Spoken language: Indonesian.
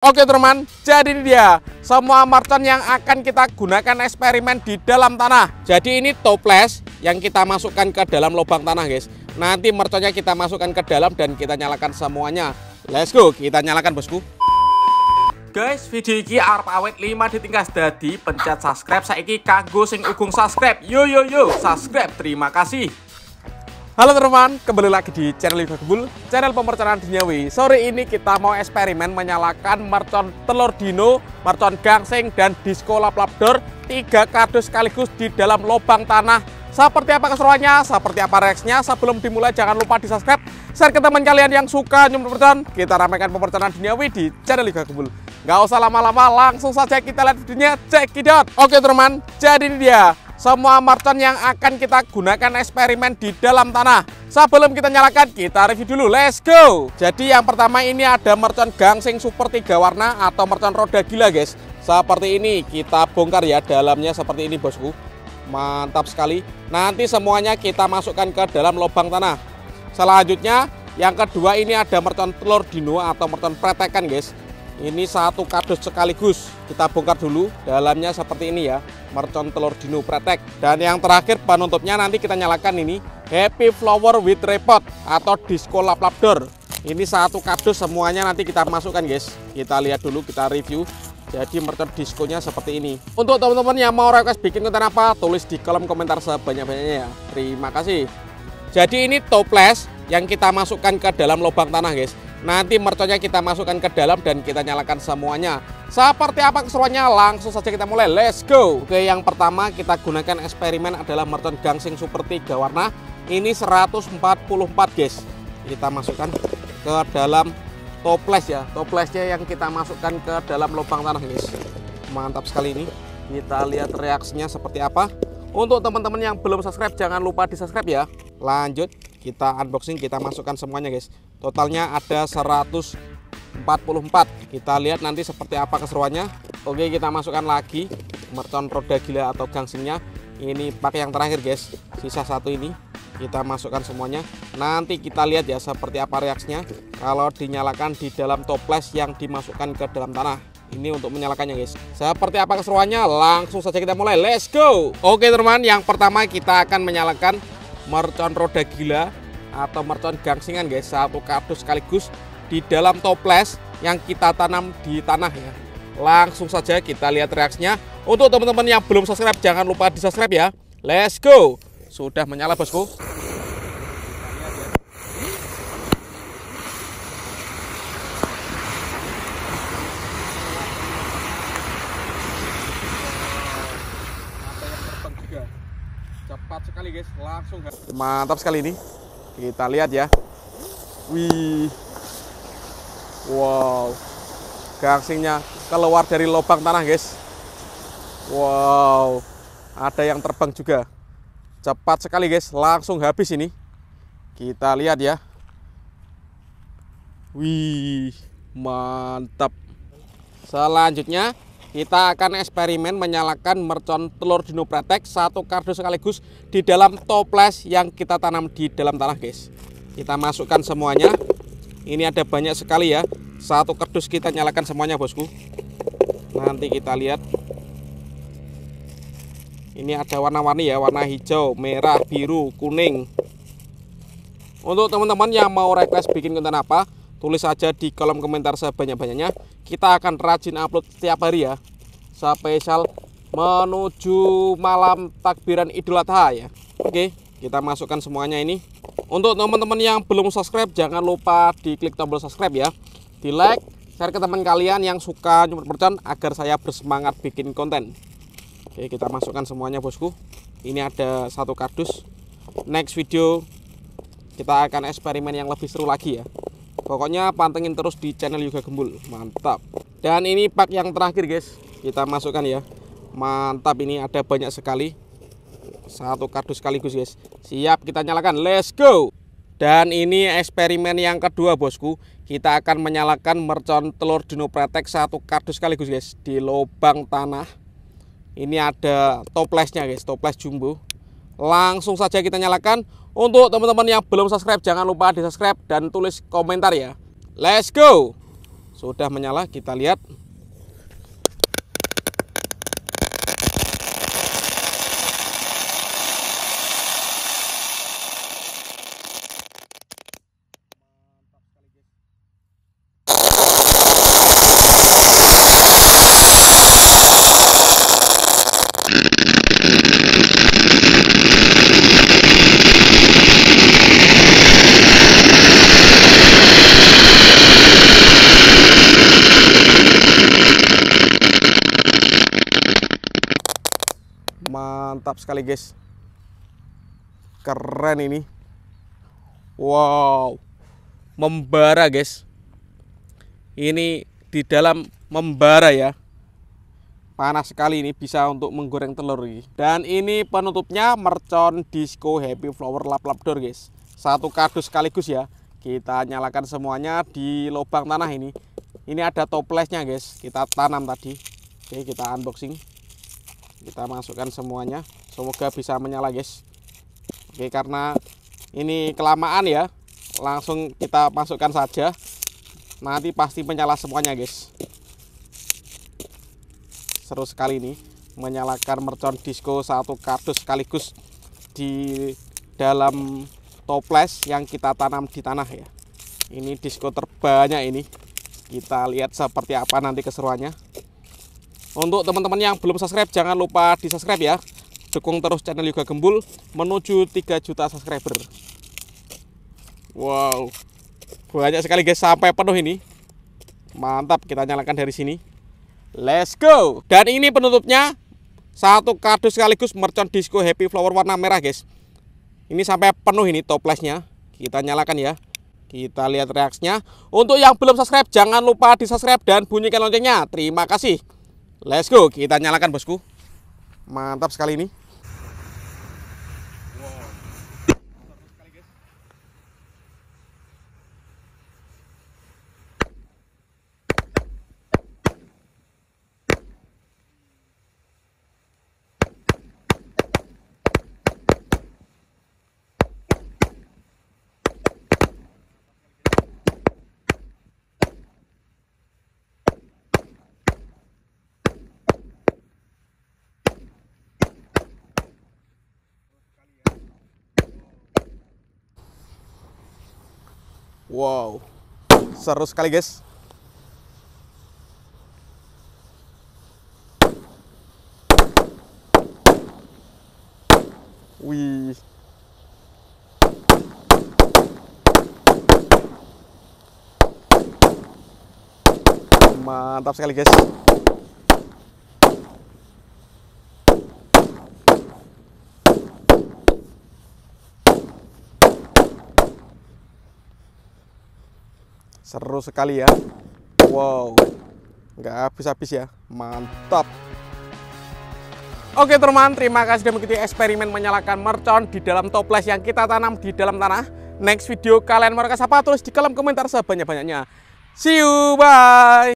Oke teman, jadi ini dia semua mercon yang akan kita gunakan eksperimen di dalam tanah. Jadi ini toples yang kita masukkan ke dalam lubang tanah guys. Nanti merconnya kita masukkan ke dalam dan kita nyalakan semuanya. Let's go, kita nyalakan bosku. Guys, video ini arep awet 5 ditingkas dadi pencet subscribe saiki kanggo sing ugung subscribe. Yo subscribe, terima kasih. Halo teman, kembali lagi di channel Yoga Gembul, channel pemerconaan duniawi. Sore ini kita mau eksperimen menyalakan mercon telur dino, mercon gangsing, dan disco lap-lapdor 3 kardus sekaligus di dalam lubang tanah. Seperti apa keseruannya, seperti apa reaksinya. Sebelum dimulai jangan lupa di subscribe, share ke teman kalian yang suka nyumbang mercon. Kita ramaikan pemerconaan duniawi di channel Yoga Gembul. Gak usah lama-lama, langsung saja kita lihat videonya, check it out. Oke teman, jadi ini dia semua mercon yang akan kita gunakan eksperimen di dalam tanah. Sebelum kita nyalakan, kita review dulu, let's go. Jadi yang pertama ini ada mercon gangsing super 3 warna atau mercon roda gila guys. Seperti ini, kita bongkar ya, dalamnya seperti ini bosku. Mantap sekali. Nanti semuanya kita masukkan ke dalam lubang tanah. Selanjutnya yang kedua ini ada mercon telur dino atau mercon pretekan guys. Ini 1 kardus sekaligus. Kita bongkar dulu, dalamnya seperti ini ya, mercon telur dino pretek. Dan yang terakhir penutupnya nanti kita nyalakan ini Happy Flower with Repot atau disco lap-lapdor. Ini 1 kardus semuanya nanti kita masukkan guys. Kita lihat dulu, kita review. Jadi mercon diskonya seperti ini. Untuk teman-teman yang mau request bikin konten apa, tulis di kolom komentar sebanyak-banyaknya ya. Terima kasih. Jadi ini toples yang kita masukkan ke dalam lubang tanah guys. Nanti merconnya kita masukkan ke dalam dan kita nyalakan semuanya. Seperti apa keseruannya, langsung saja kita mulai, let's go. Oke, yang pertama kita gunakan eksperimen adalah mercon gangsing super 3 warna. Ini 144 guys. Kita masukkan ke dalam toples ya. Toplesnya yang kita masukkan ke dalam lubang tanah guys. Mantap sekali ini. Kita lihat reaksinya seperti apa. Untuk teman-teman yang belum subscribe, jangan lupa di subscribe ya. Lanjut, kita unboxing, kita masukkan semuanya guys. Totalnya ada 144. Kita lihat nanti seperti apa keseruannya. Oke, kita masukkan lagi mercon roda gila atau gangsingnya. Ini pakai yang terakhir guys. Sisa 1 ini kita masukkan semuanya. Nanti kita lihat ya seperti apa reaksinya kalau dinyalakan di dalam toples yang dimasukkan ke dalam tanah. Ini untuk menyalakannya guys. Seperti apa keseruannya, langsung saja kita mulai, let's go. Oke teman, yang pertama kita akan menyalakan mercon roda gila atau mercon gangsingan guys, 1 kardus sekaligus di dalam toples yang kita tanam di tanah ya. Langsung saja kita lihat reaksinya. Untuk teman-teman yang belum subscribe, jangan lupa di subscribe ya. Let's go. Sudah menyala bosku. Cepat sekali guys, langsung. Mantap sekali ini. Kita lihat ya. Wih. Wow. Gangsingnya keluar dari lubang tanah guys. Wow. Ada yang terbang juga. Cepat sekali guys, langsung habis ini. Kita lihat ya. Wih, mantap. Selanjutnya kita akan eksperimen menyalakan mercon telur dino pretek 1 kardus sekaligus di dalam toples yang kita tanam di dalam tanah guys. Kita masukkan semuanya. Ini ada banyak sekali ya. 1 kardus kita nyalakan semuanya bosku. Nanti kita lihat. Ini ada warna-warni ya, warna hijau, merah, biru, kuning. Untuk teman-teman yang mau request bikin konten apa, tulis saja di kolom komentar sebanyak-banyaknya. Kita akan rajin upload setiap hari ya. Spesial menuju malam takbiran Idul Adha ya. Oke, kita masukkan semuanya ini. Untuk teman-teman yang belum subscribe, jangan lupa diklik tombol subscribe ya. Di like, share ke teman kalian yang suka nyumbang mercon agar saya bersemangat bikin konten. Oke, kita masukkan semuanya bosku. Ini ada 1 kardus. Next video kita akan eksperimen yang lebih seru lagi ya. Pokoknya pantengin terus di channel Yoga Gembul. Mantap. Dan ini pak yang terakhir guys, kita masukkan ya. Mantap, ini ada banyak sekali. 1 kardus sekaligus guys. Siap, kita nyalakan, let's go. Dan ini eksperimen yang kedua bosku. Kita akan menyalakan mercon telur dino pretek 1 kardus sekaligus guys di lubang tanah. Ini ada toplesnya guys, toples jumbo. Langsung saja kita nyalakan. Untuk teman-teman yang belum subscribe, jangan lupa di subscribe dan tulis komentar ya. Let's go. Sudah menyala, kita lihat. Mantap sekali guys, keren ini. Wow, membara guys, ini di dalam membara ya, panas sekali ini, bisa untuk menggoreng telur ini. Dan ini penutupnya mercon disco happy flower lap-lap door guys, satu kardus sekaligus ya. Kita nyalakan semuanya di lubang tanah ini. Ini ada toplesnya guys, kita tanam tadi. Oke, kita unboxing. Kita masukkan semuanya, semoga bisa menyala guys. Oke, karena ini kelamaan ya, langsung kita masukkan saja, nanti pasti menyala semuanya guys. Seru sekali ini menyalakan mercon disco satu kardus sekaligus di dalam toples yang kita tanam di tanah ya. Ini disco terbanyak ini, kita lihat seperti apa nanti keseruannya. Untuk teman-teman yang belum subscribe, jangan lupa di subscribe ya. Dukung terus channel Yoga Gembul menuju 3 juta subscriber. Wow, banyak sekali guys, sampai penuh ini. Mantap, kita nyalakan dari sini. Let's go. Dan ini penutupnya satu kardus sekaligus mercon disco happy flower warna merah guys. Ini sampai penuh ini toplesnya. Kita nyalakan ya. Kita lihat reaksinya. Untuk yang belum subscribe, jangan lupa di subscribe dan bunyikan loncengnya. Terima kasih. Let's go, kita nyalakan bosku. Mantap sekali ini. Wow, seru sekali guys. Wih, mantap sekali guys. Seru sekali ya. Wow, nggak habis-habis ya. Mantap. Oke teman, terima kasih sudah mengikuti eksperimen menyalakan mercon di dalam toples yang kita tanam di dalam tanah. Next video kalian mau rekas apa? Tulis di kolom komentar sebanyak-banyaknya. See you, bye.